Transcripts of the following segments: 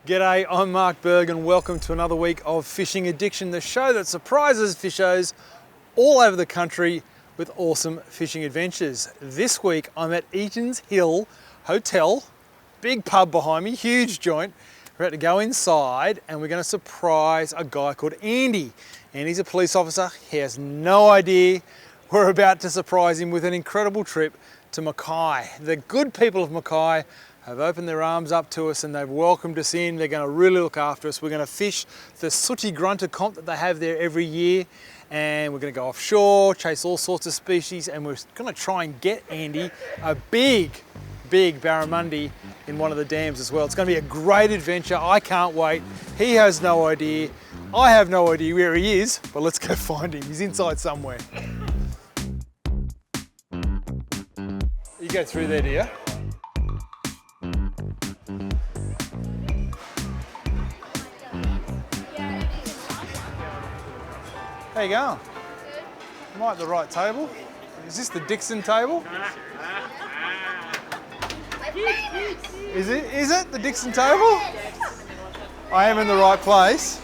G'day, I'm Mark Berg and welcome to another week of Fishing Addiction, the show that surprises fishers all over the country with awesome fishing adventures. This week I'm at Eaton's Hill Hotel, big pub behind me, huge joint. We're about to go inside and we're going to surprise a guy called Andy. Andy's a police officer, he has no idea. We're about to surprise him with an incredible trip to Mackay. The good people of Mackay have opened their arms up to us and they've welcomed us in. They're going to really look after us. We're going to fish the Sooty Grunter comp that they have there every year, and we're going to go offshore, chase all sorts of species, and we're going to try and get Andy a big barramundi in one of the dams as well. It's going to be a great adventure. I can't wait. He has no idea. I have no idea where he is, but let's go find him. He's inside somewhere. You go through there, do you? How you going? Good. Am I at the right table? Is this the Dixon table? Is it the Dixon table? I am in the right place.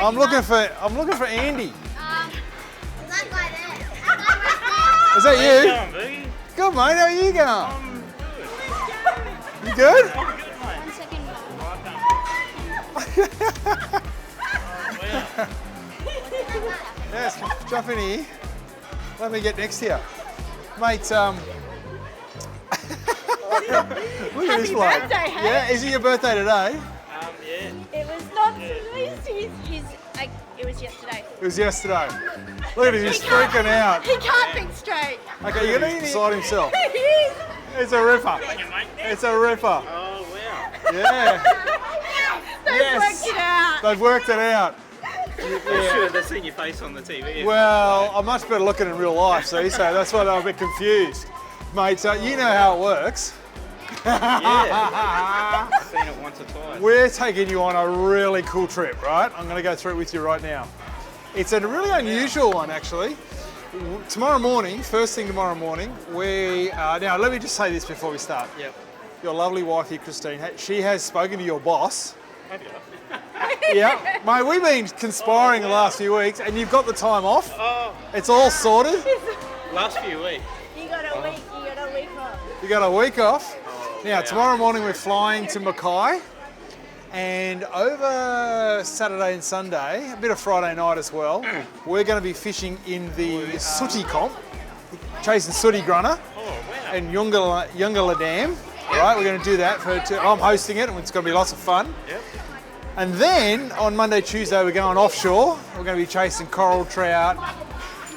I'm looking for Andy. That guy there. Is that you? How you going, Bergie? Good, mate. How are you going? I'm good. You good? I'm good, mate. 1 second. Yes, jump in here. Let me get next to you. Mate, look at this bloke. Happy birthday, hey? Yeah, is it your birthday today? Yeah. It was not it was yesterday. It was yesterday. Look at him, he's freaking out. He can't think straight. Okay, you're gonna decide himself. He is. It's a ripper. Thank you, mate. It's a ripper. Oh, wow. Yeah. They've worked it out. They've worked it out. I'm sure they've seen your face on the TV. Well, I'm much better looking in real life, see, so that's why I'm a bit confused. Mate, so you know how it works. Yeah. I've seen it once or twice. We're taking you on a really cool trip, right? I'm going to go through it with you right now. It's a really unusual one, actually. Tomorrow morning, first thing tomorrow morning, now let me just say this before we start. Yep. Your lovely wife here, Christine, she has spoken to your boss. Have you? Yeah, mate, we've been conspiring the last few weeks and you've got the time off. Oh, It's all sorted. last few weeks. You got a week off. You got a week off. Now, wow. tomorrow morning we're flying to Mackay, and over Saturday and Sunday, a bit of Friday night as well, we're going to be fishing in the Sooty comp, chasing Sooty Grunter Oh, wow. and Yungala Dam. Right, we're going to do that I'm hosting it, and it's going to be lots of fun. Yep. And then on Monday, Tuesday, we're going offshore. We're going to be chasing coral trout,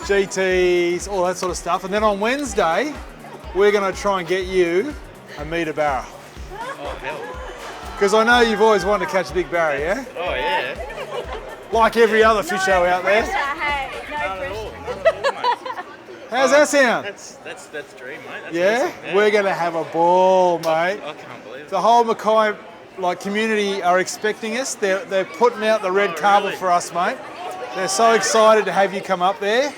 GTs, all that sort of stuff. And then on Wednesday, we're going to try and get you a metre barra. Oh, hell. Because I know you've always wanted to catch a big barra, yeah? Oh, yeah. Like every other fish show out there. Hey, no None at pressure. all. None at all, mate. How's that sound? That's dream, mate. That's Yeah? awesome. Yeah. We're going to have a ball, mate. I can't believe it. The whole Mackay community are expecting us. They're putting out the red carpet really? for us, mate. They're so excited to have you come up there.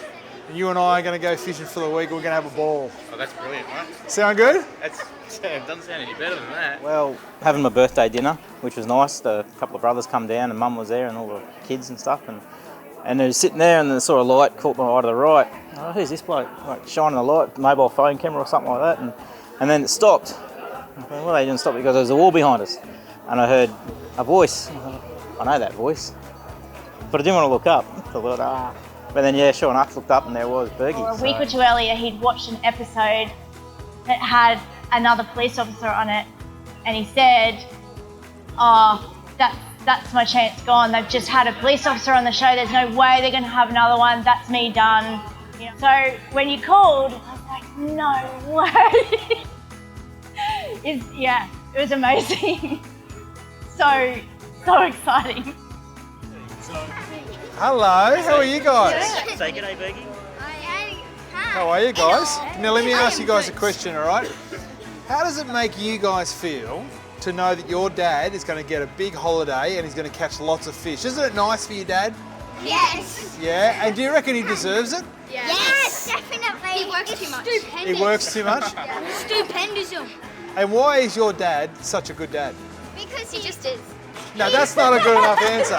And you and I are going to go fishing for the week. We're going to have a ball. Oh, that's brilliant, mate. Sound good? It doesn't sound any better than that. Well, having my birthday dinner, which was nice. A couple of brothers come down and Mum was there and all the kids and stuff. And they were sitting there and they saw a light caught my eye to the right. Oh, who's this bloke? Like shining a light, mobile phone camera or something like that. And then it stopped. I thought, well, they didn't stop because there was a wall behind us. And I heard a voice. I know that voice. But I didn't want to look up. I thought, But then, yeah, sure enough, looked up and there was Bergie. A week or two earlier, he'd watched an episode that had another police officer on it, and he said, "Oh, that's my chance gone. They've just had a police officer on the show. There's no way they're going to have another one. That's me done." You know? So when you called, I was like, "No way!" It was amazing. so exciting. Hello, how are you guys? Say g'day, Bergie. How are you guys? Now let me ask you guys a question, all right? How does it make you guys feel to know that your dad is going to get a big holiday and he's going to catch lots of fish? Isn't it nice for your dad? Yes. Yeah, and do you reckon he deserves it? Yes, definitely. He works too much. He works too much? Stupendous. And why is your dad such a good dad? Because he just is. No, that's not a good enough answer.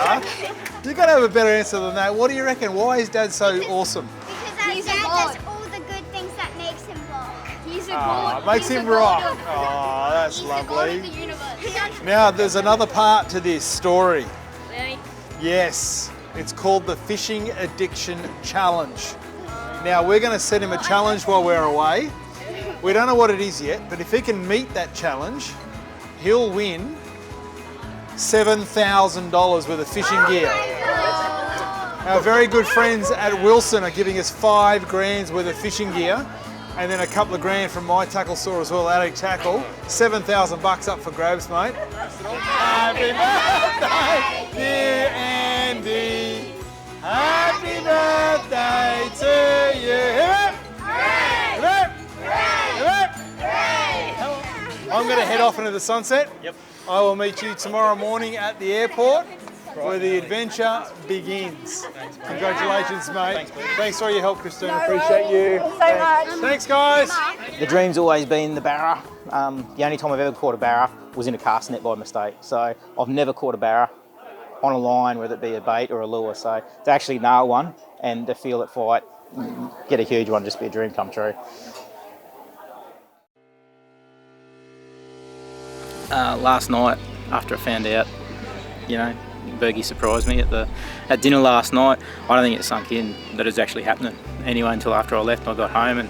You've got to have a better answer than that. What do you reckon? Why is dad so awesome? Because our dad does all the good things that makes him rock. He's a god. Makes him rock. Oh, that's He's the god of the lovely. universe. Now, there's another part to this story. Really? Yes, it's called the Fishing Addiction Challenge. Now, we're going to set him a challenge while we're away. We don't know what it is yet, but if he can meet that challenge, he'll win $7,000 worth of fishing gear. Our very good friends at Wilson are giving us $5,000 worth of fishing gear, and then a couple of grand from my tackle store as well, Attic Tackle. $7,000 up for grabs, mate. Happy birthday, dear Andy. Happy birthday to you. Hip hip. Hip hip. I'm going to head off into the sunset. Yep. I will meet you tomorrow morning at the airport where the adventure begins. Congratulations, mate. Thanks for your help, Christine. Appreciate you. So much. Thanks, guys. The dream's always been the barra. The only time I've ever caught a barra was in a cast net by mistake. So I've never caught a barra on a line, whether it be a bait or a lure. So to actually nail one and to feel it fight, get a huge one, just be a dream come true. Last night, after I found out, you know, Bergie surprised me at dinner last night. I don't think it sunk in that it was actually happening anyway until after I left and I got home, and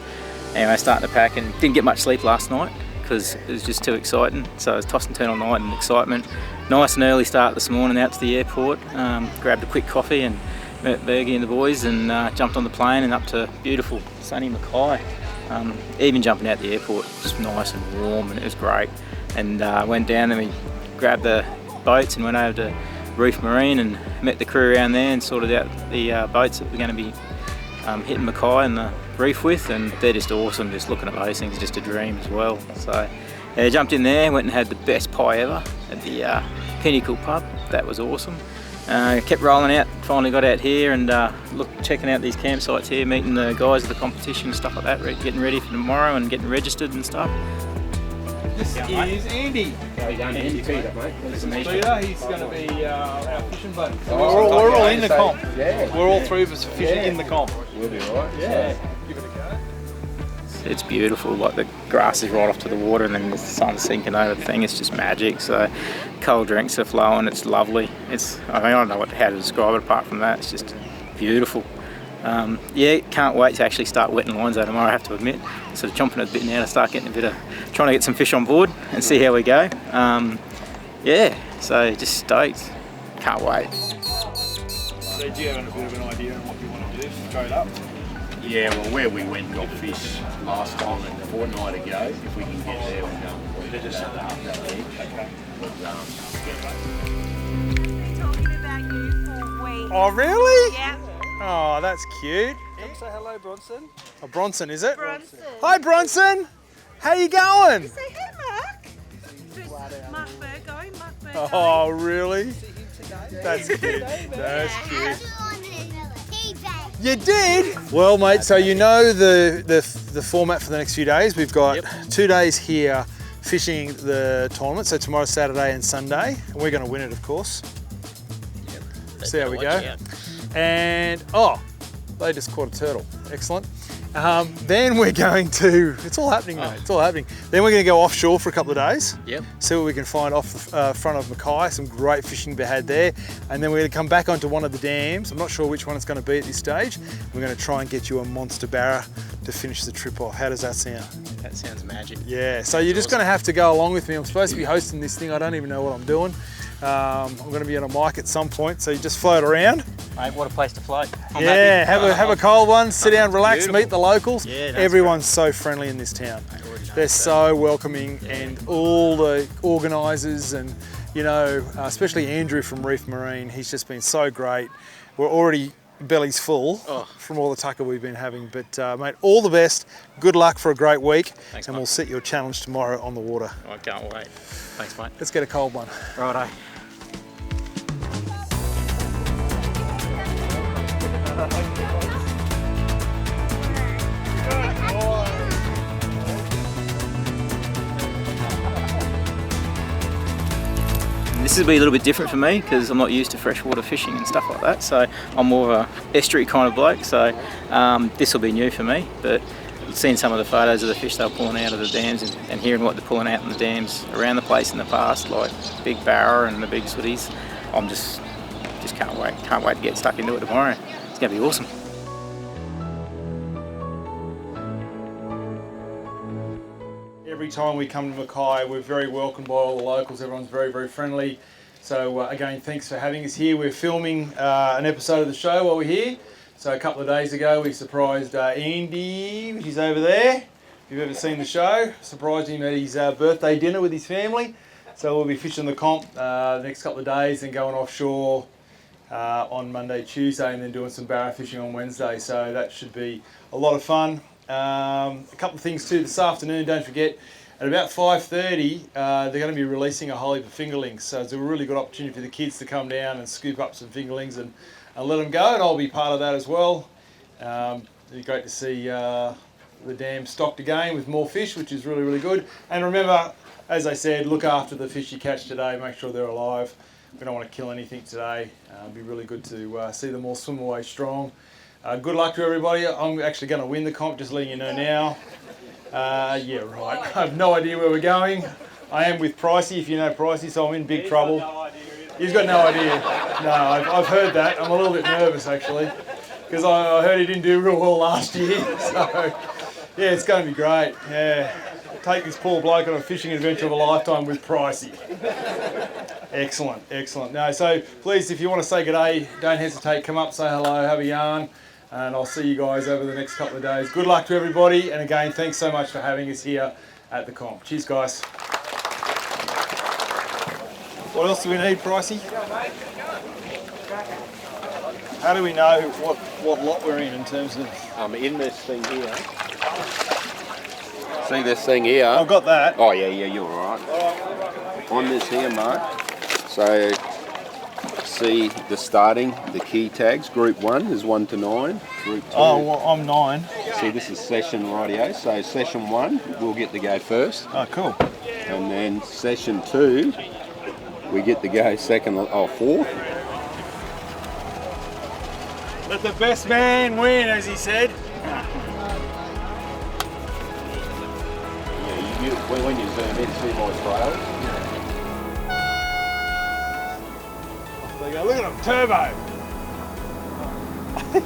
anyway, starting to pack and didn't get much sleep last night because it was just too exciting. So I was tossing and turning all night in excitement. Nice and early start this morning out to the airport, grabbed a quick coffee and met Bergie and the boys, and jumped on the plane and up to beautiful sunny Mackay. Even jumping out the airport, just nice and warm, and it was great. And went down and we grabbed the boats and went over to Reef Marine and met the crew around there and sorted out the boats that we're going to be hitting Mackay and the reef with, and they're just awesome. Just looking at those things, just a dream as well. So yeah, jumped in there, went and had the best pie ever at the Pinnacle pub. That was awesome. Kept rolling out, finally got out here and checking out these campsites here, meeting the guys of the competition and stuff like that, getting ready for tomorrow and getting registered and stuff. This is Andy. How you going, Andy? Peter, mate. Peter, he's going to be our fishing buddy. So we're all in the comp. Yeah. We're all three of us fishing in the comp. We'll be all right. Yeah. Give it a go. It's beautiful, like the grass is right off to the water and then the sun's sinking over the thing. It's just magic. So cold drinks are flowing, it's lovely. I don't know how to describe it apart from that. It's just beautiful. Yeah, can't wait to actually start wetting lines out tomorrow, I have to admit. Sort of chomping a bit now to start getting trying to get some fish on board and see how we go. Yeah, so just stoked. Can't wait. So do you have a bit of an idea on what you want to do straight up? Yeah, well, where we went and got fish last time and a fortnight ago, if we can get there, we'll go. We'll just set that up that week. Okay. Talking about you all week. Oh, really? Yeah. Oh, that's cute. Say hello, Bronson. Oh, Bronson, is it? Bronson. Hi, Bronson. How you going? Say hey, Mark. Mark Burgo, Mark Burgo. Oh, really? That's cute. That's cute. You did? Well, mate, so you know the format for the next few days. We've got 2 days here fishing the tournament, so tomorrow, Saturday and Sunday. And we're going to win it, of course. See how we go. And, they just caught a turtle. Excellent. Then we're going to, it's all happening, mate, it's all happening. Then we're going to go offshore for a couple of days. Yep. See what we can find off the front of Mackay, some great fishing to be had there. And then we're going to come back onto one of the dams. I'm not sure which one it's going to be at this stage. We're going to try and get you a monster barra to finish the trip off. How does that sound? That sounds magic. Yeah, so you're just going to have to go along with me. I'm supposed to be hosting this thing. I don't even know what I'm doing. I'm going to be on a mic at some point, so you just float around. Mate, what a place to float. Yeah, have a cold one, sit down, relax, Beautiful. meet the locals. Yeah, that's everyone's so friendly in this town. They're so welcoming, and all the organisers and, you know, especially Andrew from Reef Marine, he's just been so great. We're already bellies full from all the tucker we've been having. But mate, all the best. Good luck for a great week. Thanks, and mate. We'll set your challenge tomorrow on the water. I can't wait. Thanks, mate. Let's get a cold one. Righto. This will be a little bit different for me because I'm not used to freshwater fishing and stuff like that. So I'm more of a estuary kind of bloke. So this will be new for me. But seeing some of the photos of the fish they're pulling out of the dams and hearing what they're pulling out in the dams around the place in the past, like big barra and the big sooties, I'm just can't wait. Can't wait to get stuck into it tomorrow. It's going to be awesome. Every time we come to Mackay, we're very welcomed by all the locals. Everyone's very, very friendly. So again, thanks for having us here. We're filming an episode of the show while we're here. So a couple of days ago, we surprised Andy, he's over there. If you've ever seen the show, surprised him at his birthday dinner with his family. So we'll be fishing the comp the next couple of days and going offshore on Monday, Tuesday, and then doing some barra fishing on Wednesday. So that should be a lot of fun. A couple of things too this afternoon, don't forget, at about 5:30 they're going to be releasing a whole heap of fingerlings, so it's a really good opportunity for the kids to come down and scoop up some fingerlings and let them go, and I'll be part of that as well. It'd be great to see the dam stocked again with more fish, which is really, really good. And remember, as I said, look after the fish you catch today, make sure they're alive. We don't want to kill anything today. It'd be really good to see them all swim away strong. Good luck to everybody. I'm actually going to win the comp, just letting you know now. Yeah, right. I have no idea where we're going. I am with Pricey, if you know Pricey, so I'm in big trouble. He's got no idea. No, I've heard that. I'm a little bit nervous, actually, because I heard he didn't do real well last year. So, yeah, it's going to be great. Yeah, take this poor bloke on a fishing adventure of a lifetime with Pricey. Excellent, excellent. No, so please, if you want to say good day, don't hesitate. Come up, say hello, have a yarn. And I'll see you guys over the next couple of days. Good luck to everybody, and again, thanks so much for having us here at the comp. Cheers, guys. What else do we need, Pricey? How do we know what lot we're in terms of... In this thing here. See this thing here? I've got that. Oh, yeah, you're all right. On this here, Mark. So... see the starting, the key tags. Group 1 is 1 to 9. Group 2. Oh, well, I'm 9. See, this is session radio. So session 1, we'll get to go first. Oh, cool. And then session 2, we get to go second or fourth. Let the best man win, as he said. Yeah, when you zoom in, see my trails. Look at him, turbo! Do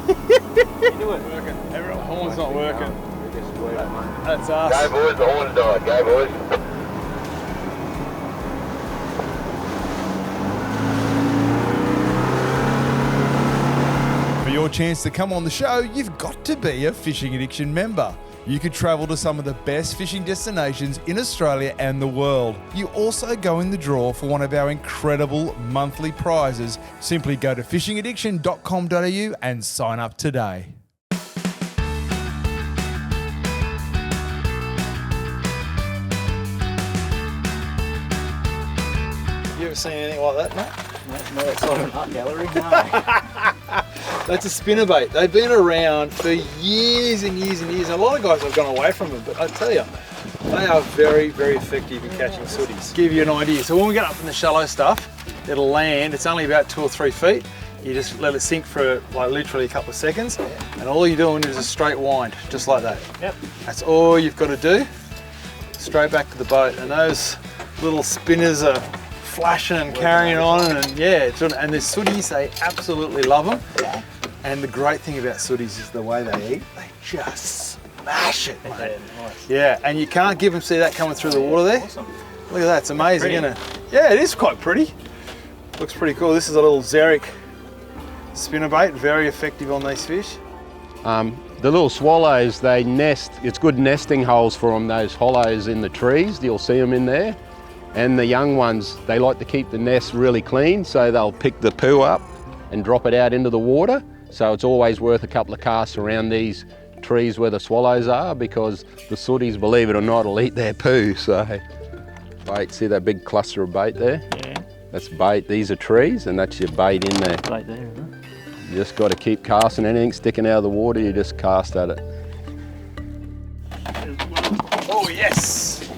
it. Working. Everyone, horn's not working. That's us. Go boys, the horn died. Go boys. For your chance to come on the show, you've got to be a Fishing Addiction member. You could travel to some of the best fishing destinations in Australia and the world. You also go in the draw for one of our incredible monthly prizes. Simply go to fishingaddiction.com.au and sign up today. You ever seen anything like that, mate? Not that sort of art gallery, no. That's a spinnerbait. They've been around for years and years and years. And a lot of guys have gone away from them, but I tell you, they are very, very effective in catching sooties. Give you an idea. So when we get up in the shallow stuff, it'll land. It's only about 2 or 3 feet. You just let it sink for like literally a couple of seconds, and all you're doing is a straight wind, just like that. Yep. That's all you've got to do. Straight back to the boat, and those little spinners are flashing and carrying on, and yeah, and the sooties, they absolutely love them. Yeah. And the great thing about sooties is the way they eat. They just smash it, mate. Nice. Yeah, and you can't give them, see that coming through the water there? Awesome. Look at that, it's amazing, isn't it? Yeah, it is quite pretty. Looks pretty cool. This is a little Xeric spinnerbait, very effective on these fish. The little swallows, they nest. It's good nesting holes for them, those hollows in the trees. You'll see them in there. And the young ones, they like to keep the nest really clean, so they'll pick the poo up and drop it out into the water. So it's always worth a couple of casts around these trees where the swallows are, because the sooties, believe it or not, will eat their poo. So, bait, see that big cluster of bait there? Yeah. That's bait. These are trees, and that's your bait in there. Bait there, huh? You just got to keep casting. Anything sticking out of the water, you just cast at it. Oh yes!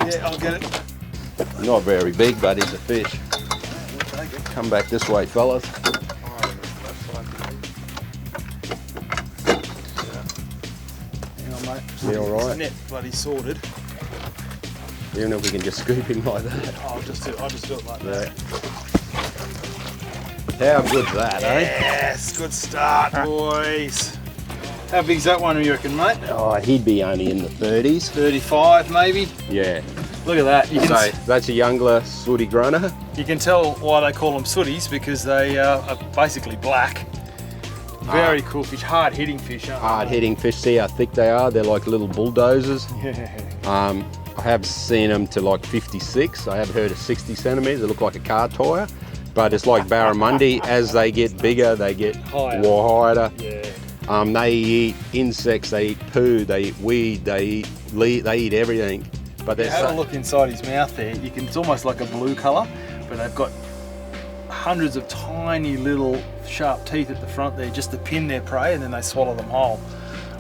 Yeah, I'll get it. Not very big, but he's a fish. Come back this way, fellas. Hang on, mate. Is he all right? Net bloody sorted. Even if we can just scoop him like that. I'll just do it like that. How good's that, eh? Yes, good start, boys. How big's that one, you reckon, mate? Oh, he'd be only in the 30s. 35, maybe. Yeah. Look at that. You So can, that's a youngler Sooty Grunter. you can tell why they call them sooties, because they are basically black. Very cool fish, hard-hitting fish, aren't they? Hard-hitting fish. See how thick they are? They're like little bulldozers. Yeah. I have seen them to like 56. I have heard of 60 centimetres. They look like a car tyre. But it's like Barramundi. As they get bigger, they get wider. Yeah. They eat insects, they eat poo, they eat weed, they eat everything. But You have a look inside his mouth there. You can. It's almost like a blue colour, but they've got hundreds of tiny little sharp teeth at the front there just to pin their prey, and then they swallow them whole.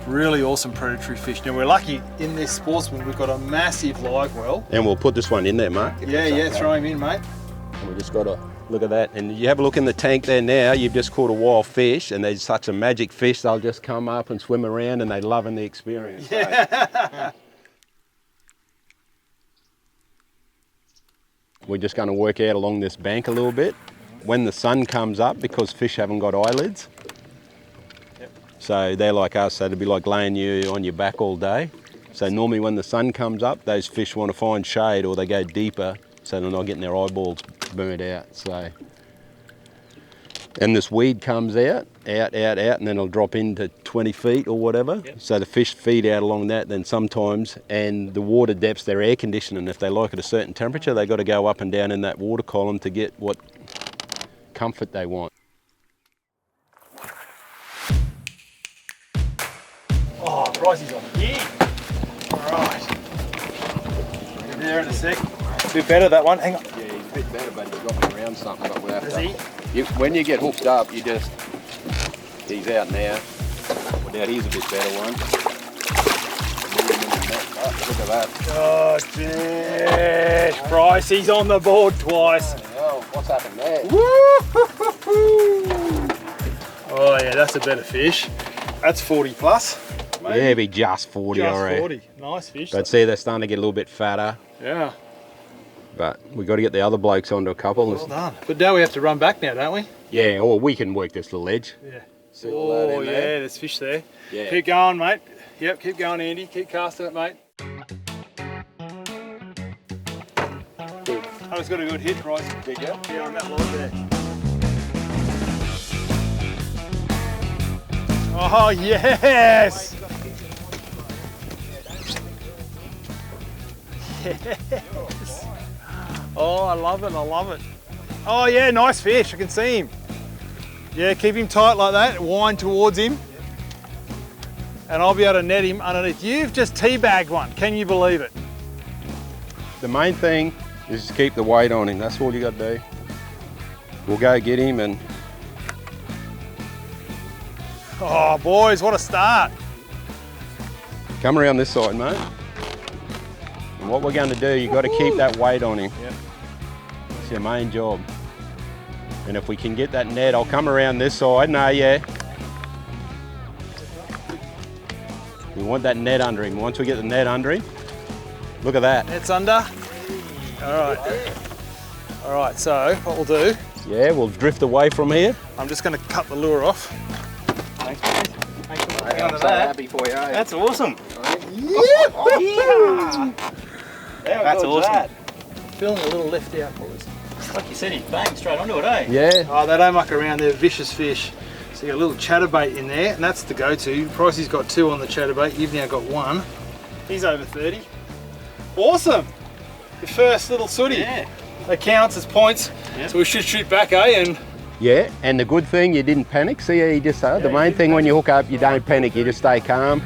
Really awesome predatory fish. Now we're lucky in this Sportsman, we've got a massive live well. And we'll put this one in there, Mark. Yeah, throw him in, mate. We just got to look at that. And you have a look in the tank there now, you've just caught a wild fish, and they're such a magic fish, they'll just come up and swim around, and they're loving the experience. Yeah. We're just going to work out along this bank a little bit. When the sun comes up, because fish haven't got eyelids, so they're like us, so it'd be like laying you on your back all day. So normally when the sun comes up, those fish want to find shade, or they go deeper, so they're not getting their eyeballs burnt out. So, and this weed comes out, and then it'll drop into 20 feet or whatever. So the fish feed out along that then sometimes, and the water depths, they're air conditioning. If they like at a certain temperature, they've got to go up and down in that water column to get what comfort they want. Oh, Pricey's on here. All right. Get there in a sec. A bit better, that one. Hang on. Yeah, he's a bit better, but he's got me around something. But we'll have Is he? When you get hooked up, you just, he's out now. Well, now here's a bit better one. Look at that. Oh, yes. Pricey's on the board twice. Oh, what's happened there? Oh, yeah, that's a better fish. That's 40 plus. Maybe. Yeah, be just 40 Just already. 40. Nice fish. But see, they're starting to get a little bit fatter. Yeah. But we've got to get the other blokes onto a couple. Well done. But now we have to run back now, don't we? Yeah, or we can work this little edge. Yeah. See all that Oh, in yeah, there? there's fish there. Yeah. Keep going, mate. Yep, keep going, Andy. Keep casting it, mate. Oh, it's got a good hit, Bryce. Yeah, on that line there. Oh, yes! Yes! Oh, I love it, I love it. Oh, yeah, nice fish. I can see him. Yeah, keep him tight like that. Wind towards him. And I'll be able to net him underneath. You've just teabagged one. Can you believe it? The main thing is to keep the weight on him. That's all you got to do. We'll go get him and... Oh, boys, what a start. Come around this side, mate. And what we're going to do, you've got to keep that weight on him. Yep. It's your main job. And if we can get that net, I'll come around this side. No, yeah. We want that net under him. Once we get the net under him, look at that. Net's under. All right. All right, so what we'll do, Yeah, we'll drift away from here. I'm just going to cut the lure off. Thanks, mate. Thanks for looking under so that. happy for you. Eh? That's awesome. That's awesome. Feeling a little left out, boys. Like you said, he banged straight onto it, eh? Yeah. Oh, they don't muck around. They're vicious fish. So you got a little chatterbait in there, and that's the go-to. Pricey's got 2 on the chatterbait. You've now got 1. He's over 30. Awesome. Your first little sooty. Yeah. That counts as points. Yep. So we should shoot back, eh? And Yeah, and the good thing, you didn't panic. See how you just the main thing when you hook up, you don't panic, you just stay calm.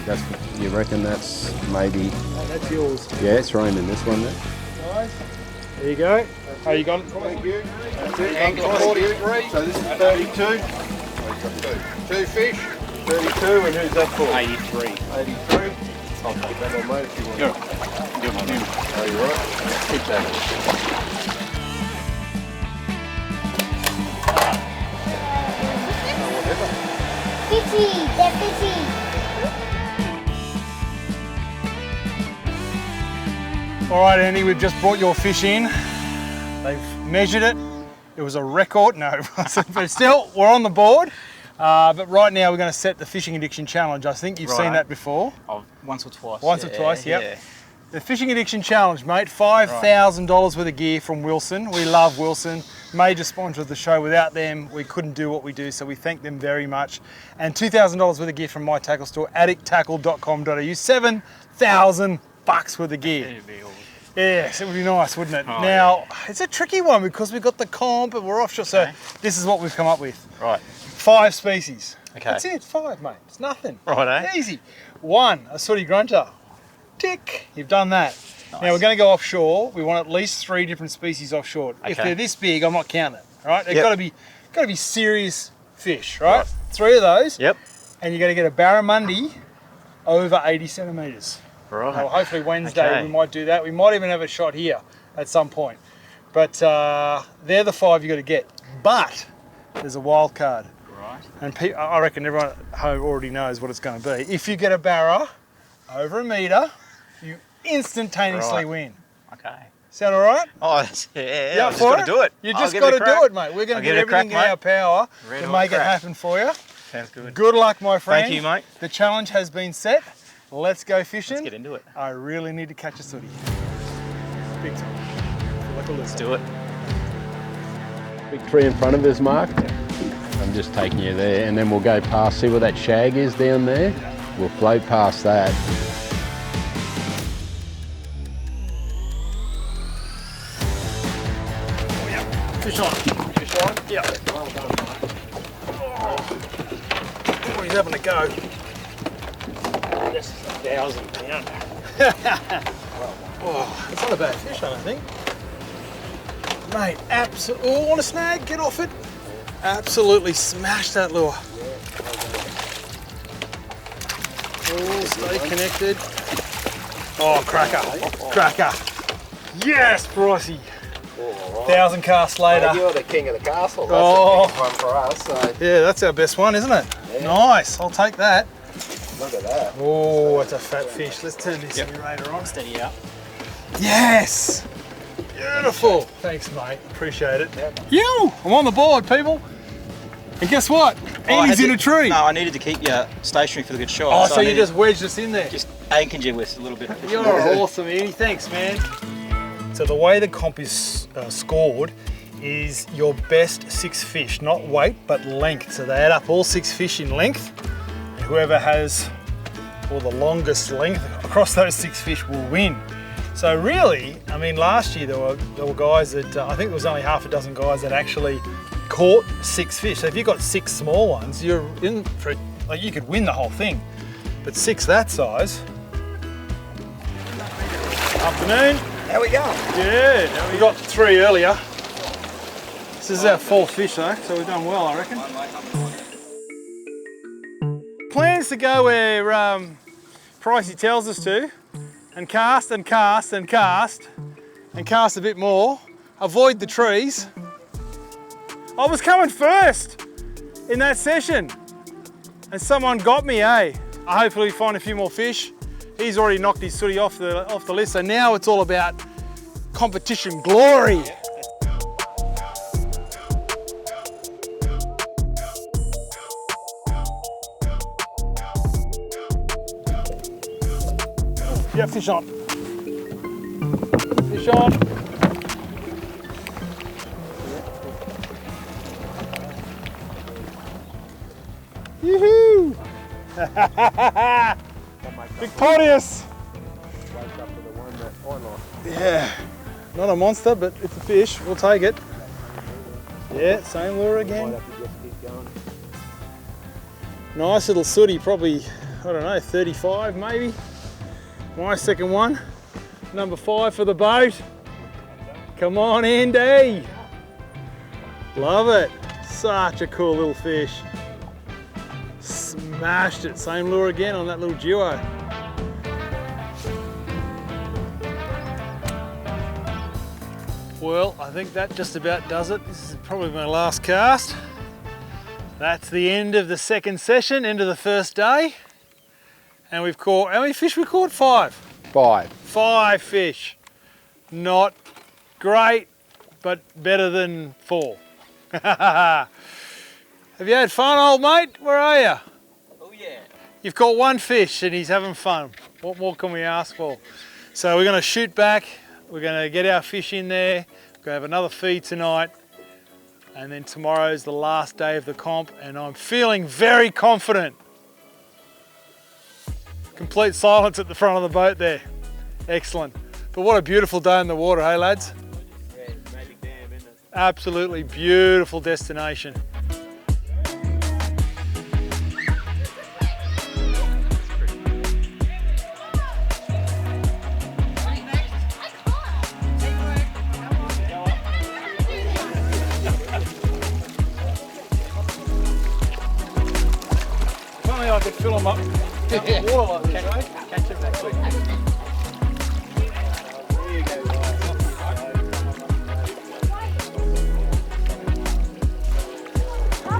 That's, you reckon that's maybe, that's yours. yeah, throw him in this one there. Guys, there you go. Oh, you got it? Thank you. That's it. Angle 43. So this is 32. 2 fish. 32, and who's that for? 83. 83. I'll take that one, mate, if you want. Good. Good one, him. Oh, you right? Keep that. Fishy, they're fishy. All right, Andy, we've just brought your fish in. They've measured it. It was a record. No, it wasn't, but still, we're on the board. But right now, we're going to set the Fishing Addiction Challenge. I think you've seen that before. Oh, once or twice. Once or twice, yep. Yeah. The Fishing Addiction Challenge, mate. $5,000 worth of gear from Wilson. We love Wilson. Major sponsor of the show. Without them, we couldn't do what we do, so we thank them very much. And $2,000 worth of gear from my tackle store, addicttackle.com.au. $7,000 worth of gear. Yes, it would be nice, wouldn't it? Oh, now, it's a tricky one because we've got the comp and we're offshore, so this is what we've come up with. Right. 5 species. Okay. That's it, 5, mate. It's nothing. Right, eh? Easy. 1, a Sooty Grunter. Tick. You've done that. Nice. Now we're going to go offshore. We want at least 3 different species offshore. Okay. If they're this big, I'm not counting it. Right? They've got to be serious fish, right? 3 of those. Yep. And you're going to get a barramundi over 80 centimetres. Right. Well, hopefully Wednesday we might do that. We might even have a shot here at some point. But they're the 5 you got to get. But there's a wild card. Right. And I reckon everyone at home already knows what it's going to be. If you get a barra over a metre, you instantaneously win. Okay. Sound all right? Oh, that's, yeah, Yeah, I've just got to do it. You just got to do it, mate. We're going to get everything in our power to make it happen for you. Sounds good. Good luck, my friend. Thank you, mate. The challenge has been set. Let's go fishing. Let's get into it. I really need to catch a sooty. Big time. Let's do it. Big tree in front of us, Mark. I'm just taking you there, and then we'll go past, see where that shag is down there. We'll float past that. Fish on. Fish on? Yeah. Well done, mate. Oh, he's having a go. This is 1,000 pound. Oh, it's not a bad fish, I don't think. Mate, absolutely. Oh, want a snag? Get off it. Absolutely smashed that lure. Oh, stay connected. Oh, cracker. Cracker. Yes, Brycey. 1,000 casts later. Mate, you're the king of the castle. That's Oh. a big one for us. So Yeah, that's our best one, isn't it? Yeah. Nice. I'll take that. look at that. Oh, it's a fat fish. Let's turn this aerator on. Steady out. Yes! Beautiful. Thanks, mate. Appreciate it. You! I'm on the board, people. And guess what? Andy's in a tree. No, I needed to keep you stationary for the good shot. Oh, so I you needed- just wedged us in there. just anchored you with a little bit. You're awesome, Andy. Thanks, man. So the way the comp is scored is your best 6 fish, not weight, but length. So they add up all 6 fish in length, and whoever has the longest length across those 6 fish will win. So really, I mean, last year there were guys that, I think there was only half a dozen guys that actually caught 6 fish. So if you've got 6 small ones, you're in for, like, you could win the whole thing. But 6 that size. Afternoon. How we going? Yeah, we got 3 earlier. This is our 4th fish though, so we've done well, I reckon. Plans to go where Pricey tells us to, and cast and cast and cast, and cast a bit more. Avoid the trees. I was coming first in that session, and someone got me, eh? I hopefully find a few more fish. He's already knocked his sooty off the list, so now it's all about competition glory. Yeah, fish on. Fish on. Yoo-hoo! Victorious! Yeah, not a monster, but it's a fish. We'll take it. Yeah, same lure again. Nice little sooty, probably, I don't know, 35 maybe. My second one. Number 5 for the boat. Come on, Andy. Love it. Such a cool little fish. Smashed it. Same lure again on that little duo. Well, I think that just about does it. This is probably my last cast. That's the end of the second session, end of the first day. And we've caught, how many fish we caught? 5? 5. 5 fish. Not great, but better than 4. Have you had fun, old mate? Where are you? Oh yeah. You've caught 1 fish and he's having fun. What more can we ask for? So we're going to shoot back. We're going to get our fish in there. We're going to have another feed tonight. And then tomorrow's the last day of the comp and I'm feeling very confident. Complete silence at the front of the boat there. Excellent. But what a beautiful day in the water, hey lads? Yeah, it's a magic dam, isn't it? Absolutely beautiful destination. If only I could fill them up. Water like this, right? Catch them that quick.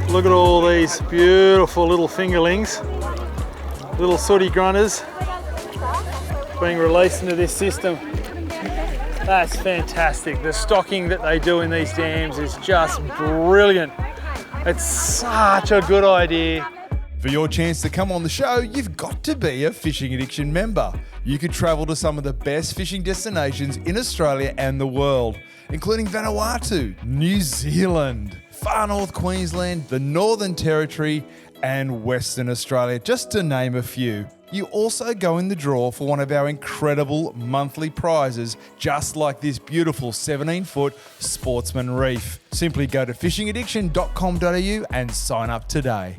Look at all these beautiful little fingerlings, little sooty grunters being released into this system. That's fantastic. The stocking that they do in these dams is just brilliant. It's such a good idea. For your chance to come on the show, you've got to be a Fishing Addiction member. You could travel to some of the best fishing destinations in Australia and the world, including Vanuatu, New Zealand, Far North Queensland, the Northern Territory, and Western Australia, just to name a few. You also go in the draw for one of our incredible monthly prizes, just like this beautiful 17-foot Sportsman Reef. Simply go to fishingaddiction.com.au and sign up today.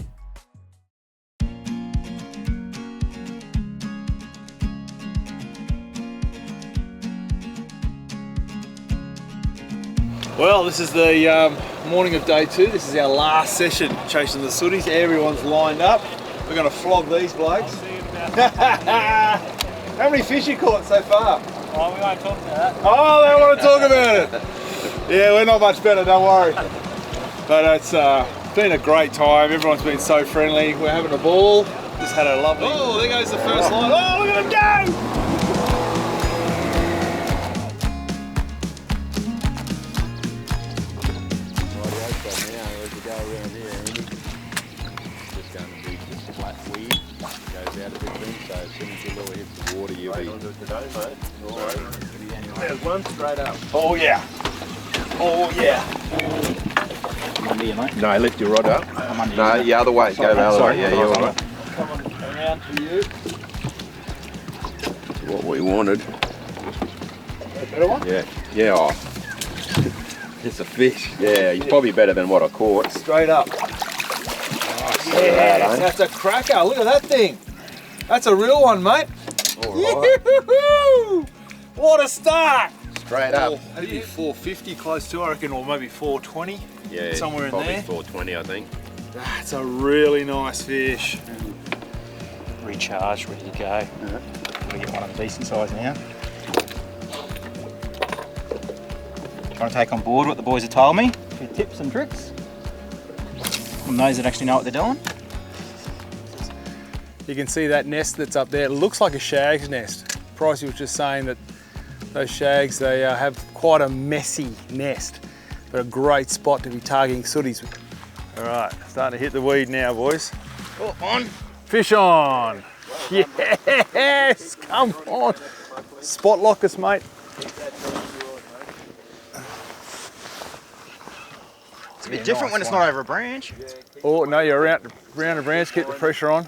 Well, this is the morning of day 2. This is our last session chasing the sooties. Everyone's lined up. We're going to flog these blokes. How many fish you caught so far? Oh, we won't talk about that. Oh, they want to talk about it. Yeah, we're not much better, don't worry. But it's been a great time. Everyone's been so friendly. We're having a ball. Just had a lovely... Oh, there goes the first line. Oh, look at him go! There's one straight up. Oh yeah. Oh yeah. I'm under you, mate. No, lift your rod up. I'm under No, you. the other way. Go the other way. Yeah, you're all right. Come on, around to you. What we wanted. A better one? Yeah. Yeah. Oh. It's a fish. Yeah, he's probably better than what I caught. Straight up. Yes, that's a cracker. Look at that thing. That's a real one, mate. All right. What a start. Straight up. That'd be 450 close to, I reckon, or maybe 420. Yeah, somewhere in probably there. 420, I think. That's a really nice fish. Recharge, ready to go. I'm gonna get one of a decent size now. Trying to take on board what the boys have told me. A few tips and tricks from those that actually know what they're doing. You can see that nest that's up there. It looks like a shag's nest. Pricey was just saying that those shags, they have quite a messy nest, but a great spot to be targeting sooties. All right, starting to hit the weed now, boys. Oh, on. Fish on. Yes, come on. Spot lock us, mate. It's a bit different when it's not over a branch. Oh, no, you're around a branch, keep the pressure on.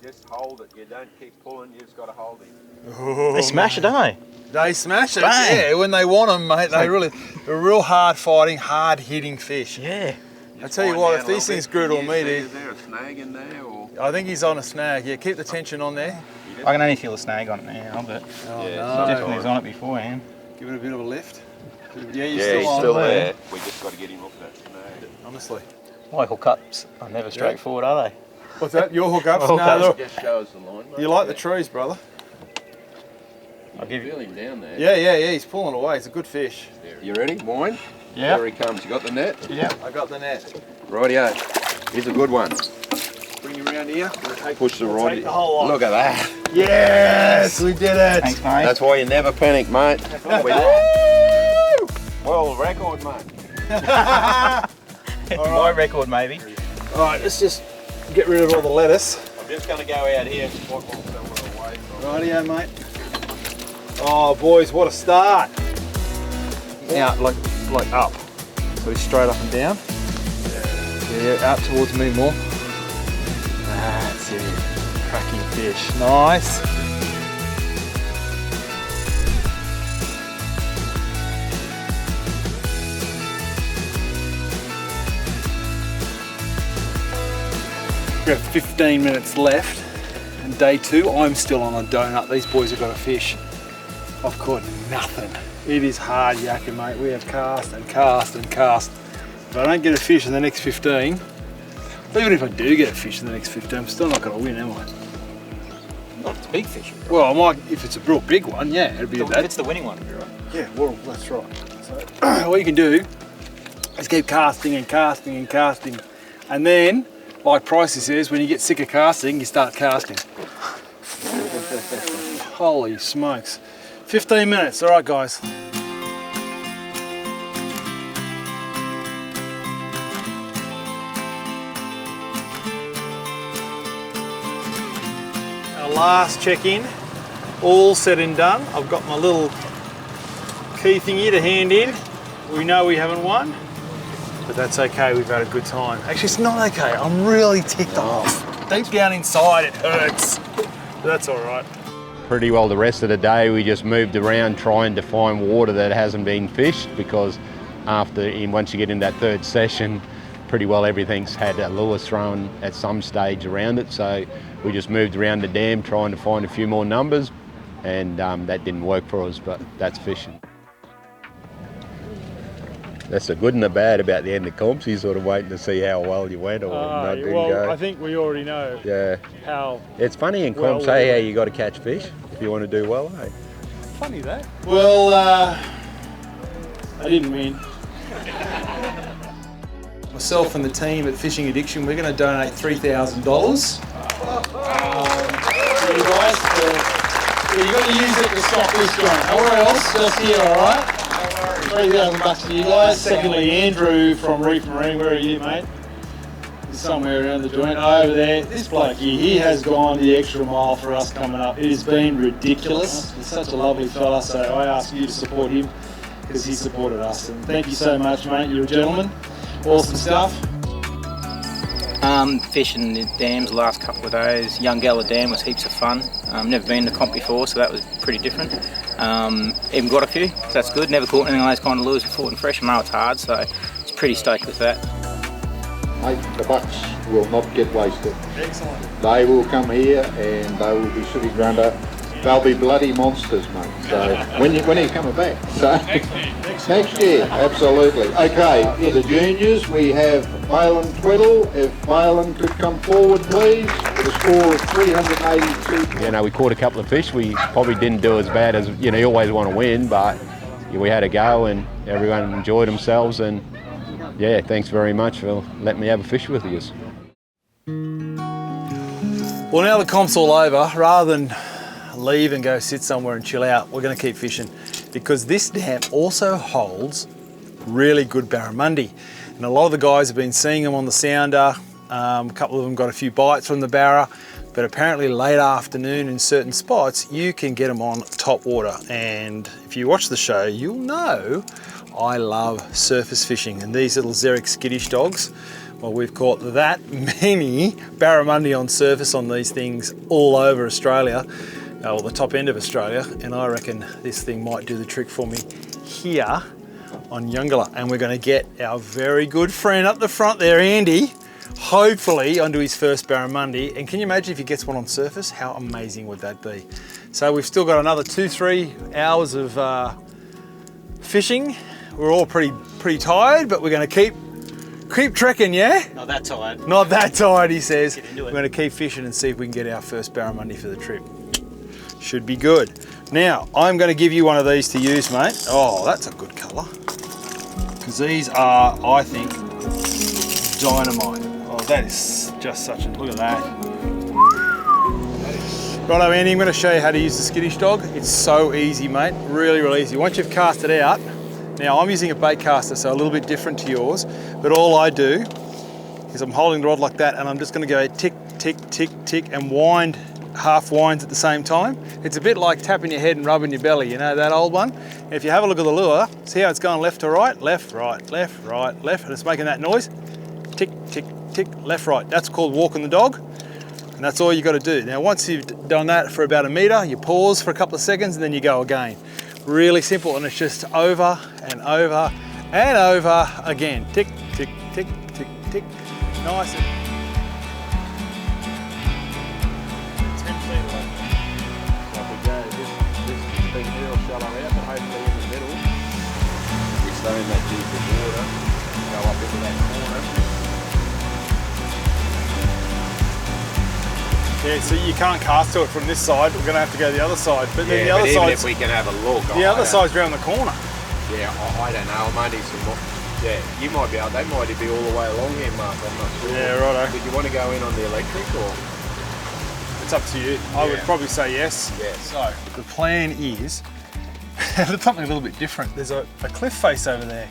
Just hold it. You don't keep pulling, you just got to hold it. Oh, They smash it, don't they? They smash it, Bang. yeah, when they want them, mate. They're real hard fighting, hard hitting fish. Yeah. I tell you what, if these things grew to a meat, Is there a snag in there? Or? I think he's on a snag. Yeah, keep the tension on there. I can only feel the snag on it now, but Oh, Yeah, no. definitely was on it beforehand. Give it a bit of a lift. Yeah, Yeah, you're he's still on still there. there. We just got to get him off that snag. Honestly. My hookups are never straightforward, are they? What's that? Your hookups? Hookups. No, Just show us the line. you like the trees, brother. I'll give you. Feel him down there. Yeah, he's pulling away. It's a good fish. You ready? Wine? Yeah. There he comes. You got the net? Yeah, I got the net. Rightio. Here's a good one. Bring him around here. Push the rod. Take the whole lot. Look at that. Yes, we did it. Thanks, mate. That's why you never panic, mate. World record, mate. My record, maybe. All right, let's just get rid of all the lettuce. I'm just going to go out here and spot one away from. Rightio, mate. Oh, boys, what a start. Out, like up. So he's straight up and down. Yeah, out towards me more. That's it. Cracking fish. Nice. We have 15 minutes left, and day 2, I'm still on a donut. These boys have got a fish. I've caught nothing. It is hard yakking, mate. We have cast and cast and cast. If I don't get a fish in the next 15, even if I do get a fish in the next 15, I'm still not going to win, am I? Not if it's a big fish. Well, I might, if it's a real big one, yeah, it'd be If that. it's the winning one, you're right. Yeah, well, that's right. So, what you can do is keep casting and casting and casting, and then, like Pricey says, when you get sick of casting, you start casting. Holy smokes. 15 minutes, all right, guys. Our last check-in, all said and done. I've got my little key thingy to hand in. We know we haven't won, but that's okay, we've had a good time. Actually, it's not okay, I'm really ticked off. Deep down inside, it hurts. But that's all right. Pretty well the rest of the day we just moved around trying to find water that hasn't been fished, because once you get in that third session, pretty well everything's had a lure thrown at some stage around it. So we just moved around the dam trying to find a few more numbers, and that didn't work for us, but that's fishing. That's the good and the bad about the end of comps. You're sort of waiting to see how well you went or not didn't go. I think we already know how It's funny in comps, well, how you got to catch fish if you want to do well, eh? funny that. Well, I didn't win. Myself and the team at Fishing Addiction, we're going to donate $3,000 to you guys. You've got to use it to stop this joint. Nowhere else, just here, all right? $3,000 to you guys. Secondly, Andrew from Reef Marine, where are you, mate? He's somewhere around the joint over there. This bloke here, he has gone the extra mile for us coming up. It has been ridiculous. He's such a lovely fella, so I ask you to support him because he supported us. And thank you so much, mate. You're a gentleman. Awesome stuff. Fishing the dams the last couple of days. Youngalla Dam was heaps of fun. Never been to comp before, so that was pretty different. Even got a few, so that's good. Never caught anything of those kind of lures before in fresh. I know it's hard, so it's pretty stoked with that. Mate, the bucks will not get wasted. Excellent. They will come here and they will be Sooty Grunter. They'll be bloody monsters, mate. So when are you coming back? So next year, absolutely. Okay, in the juniors we have Phelan Twiddle. If Phelan could come forward, please, with a score of 382. You know, we caught a couple of fish. We probably didn't do as bad as, you know, you always want to win, but we had a go and everyone enjoyed themselves. And yeah, thanks very much for letting me have a fish with you. Well, now the comp's all over, rather than leave and go sit somewhere and chill out, we're going to keep fishing, because this dam also holds really good barramundi. And a lot of the guys have been seeing them on the sounder. A couple of them got a few bites from the barra, but apparently late afternoon in certain spots, you can get them on top water. And if you watch the show, you'll know I love surface fishing, and these little Xeric skittish dogs, well, we've caught that many barramundi on surface on these things all over Australia, well, the top end of Australia, and I reckon this thing might do the trick for me here on Youngalla. And we're going to get our very good friend up the front there, Andy, hopefully onto his first barramundi. And can you imagine if he gets one on surface? How amazing would that be? So we've still got another 2-3 hours of fishing. We're all pretty tired, but we're going to keep trekking, yeah? Not that tired. Not that tired, he says. Get into it. We're going to keep fishing and see if we can get our first barramundi for the trip. Should be good. Now, I'm going to give you one of these to use, mate. Oh, that's a good colour. Because these are, I think, dynamite. Oh, that is just such a, look at that. Righto, Andy, I'm going to show you how to use the skittish dog. It's so easy, mate. Really, really easy. Once you've cast it out, now I'm using a bait caster, so a little bit different to yours, but all I do is I'm holding the rod like that and I'm just going to go tick, tick, tick, tick and wind, half winds at the same time. It's a bit like tapping your head and rubbing your belly, you know that old one? And if you have a look at the lure, see how it's going left to right, left, right, left, right, left, and it's making that noise? Tick, tick, tick, left, right. That's called walking the dog. And that's all you got to do. Now, once you've done that for about a metre, you pause for a couple of seconds and then you go again. Really simple, and it's just over and over and over again. Tick, tick, tick, tick, tick. Nice. 10 feet away. Off we go. This big hill shallow out, but hopefully in the middle, we stay in that deep water, go up into that corner. Yeah, so you can't cast to it from this side. We're going to have to go the other side. But then the other even side, if we can have a look. the other side's round the corner. Yeah, I don't know. I'm only some. Yeah, you might be able. They might be all the way along here, Mark. I'm not sure. Yeah, righto. Would you want to go in on the electric or? It's up to you. I would probably say yes. Yes. So the plan is something a little bit different. There's a cliff face over there,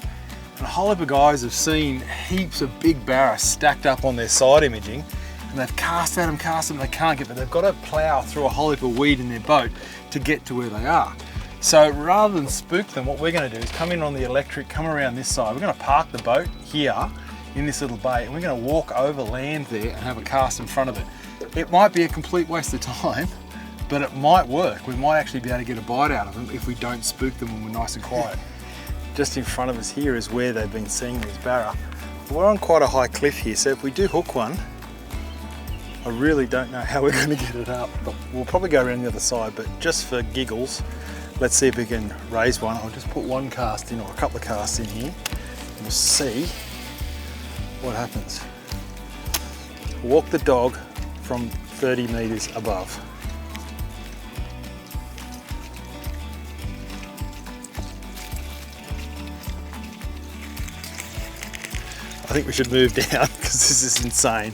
and a whole heap of guys have seen heaps of big barra stacked up on their side imaging. And they've cast at them, they can't get, but they've got to plough through a whole heap of weed in their boat to get to where they are. So rather than spook them, what we're going to do is come in on the electric, come around this side. We're going to park the boat here in this little bay, and we're going to walk over land there and have a cast in front of it. It might be a complete waste of time, but it might work. We might actually be able to get a bite out of them if we don't spook them when we're nice and quiet. Just in front of us here is where they've been seeing these barra. We're on quite a high cliff here, so if we do hook one, I really don't know how we're going to get it up, but we'll probably go around the other side, but just for giggles, let's see if we can raise one. I'll just put one cast in or a couple of casts in here and we'll see what happens. Walk the dog from 30 metres above. I think we should move down because this is insane.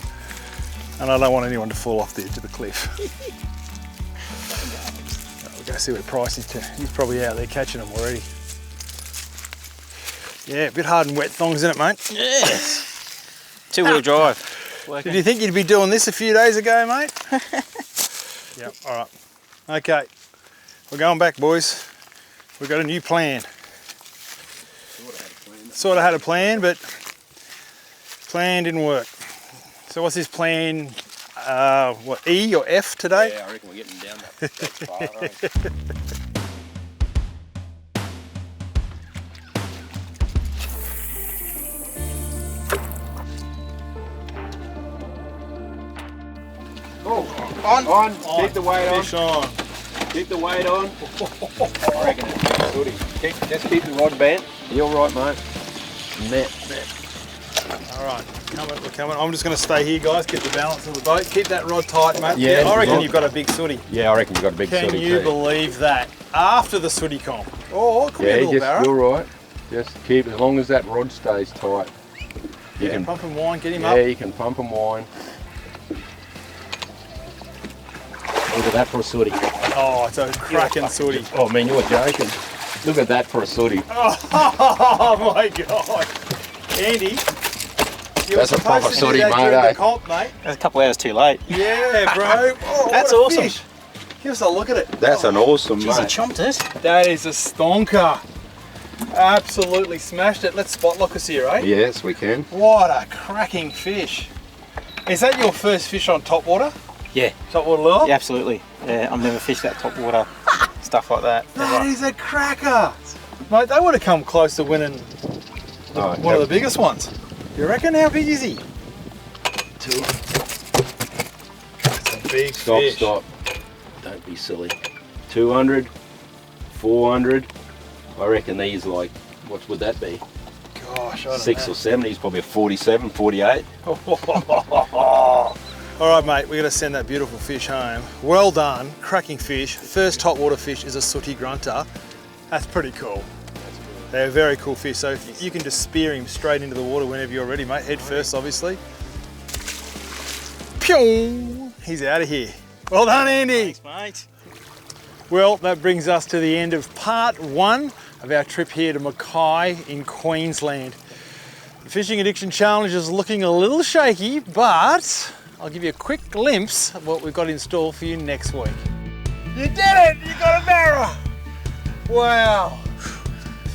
And I don't want anyone to fall off the edge of the cliff. We'll go see where Price is. He's probably out there catching them already. Yeah, a bit hard and wet thongs, isn't it, mate? Yes. Two-wheel drive. Did you think you'd be doing this a few days ago, mate? Yep, all right. Okay, we're going back, boys. We've got a new plan. Sort of had a plan, but plan didn't work. So what's his plan? What, E or F today? Yeah, I reckon we're getting down that far. Eh? On. Keep the weight on. Fish on. Keep the weight on. I reckon it's good. Just keep the rod bent. You're right, mate. Net. All right, we're coming. I'm just going to stay here, guys. Get the balance of the boat. Keep that rod tight, mate. Yeah, I reckon you've got a big sooty. Yeah, I reckon you've got a big sooty. Can you believe that? After the sooty comp. Oh, it could be a little barra. You're right. Just keep, as long as that rod stays tight. You can pump and wind, get him up. Yeah, you can pump and wind. Look at that for a sooty. Oh, it's a cracking sooty. Oh man, you're joking. Look at that for a sooty. Oh my God. Andy, you That's were a proper supposed to do sooty, that mate, during eh? the comp, mate. That's a couple hours too late. Yeah, bro. Oh, That's what a awesome. fish. Give us a look at it. That's an awesome, Jeez, he mate. chomped it. That is a stonker. Absolutely smashed it. Let's spot lock us here, eh? Yes, we can. What a cracking fish. Is that your first fish on top water? Yeah. Top water lure? Yeah, absolutely. Yeah, I've never fished that top water stuff like that. That is a cracker. Mate, they would have come close to winning one of the biggest ones. You reckon? How big is he? Two. That's a big fish. Stop. Don't be silly. 200, 400. I reckon these like, what would that be? Gosh, I don't 6 know. or 7, he's probably a 47, 48. All right, mate, we're gonna send that beautiful fish home. Well done, cracking fish. First hot water fish is a Sooty Grunter. That's pretty cool. They're very cool fish, so if you can just spear him straight into the water whenever you're ready, mate. Head first, obviously. Pew! He's out of here. Well done, Andy. Thanks, mate. Well, that brings us to the end of part 1 of our trip here to Mackay in Queensland. The Fishing Addiction Challenge is looking a little shaky, but I'll give you a quick glimpse of what we've got in store for you next week. You did it! You got a barra! Wow!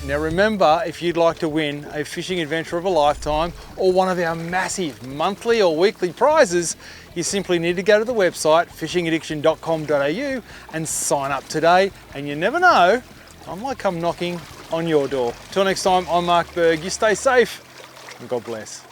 Now remember, if you'd like to win a fishing adventure of a lifetime or one of our massive monthly or weekly prizes, you simply need to go to the website fishingaddiction.com.au and sign up today, and you never know, I might come knocking on your door. Till next time, I'm Mark Berg. You stay safe and God bless.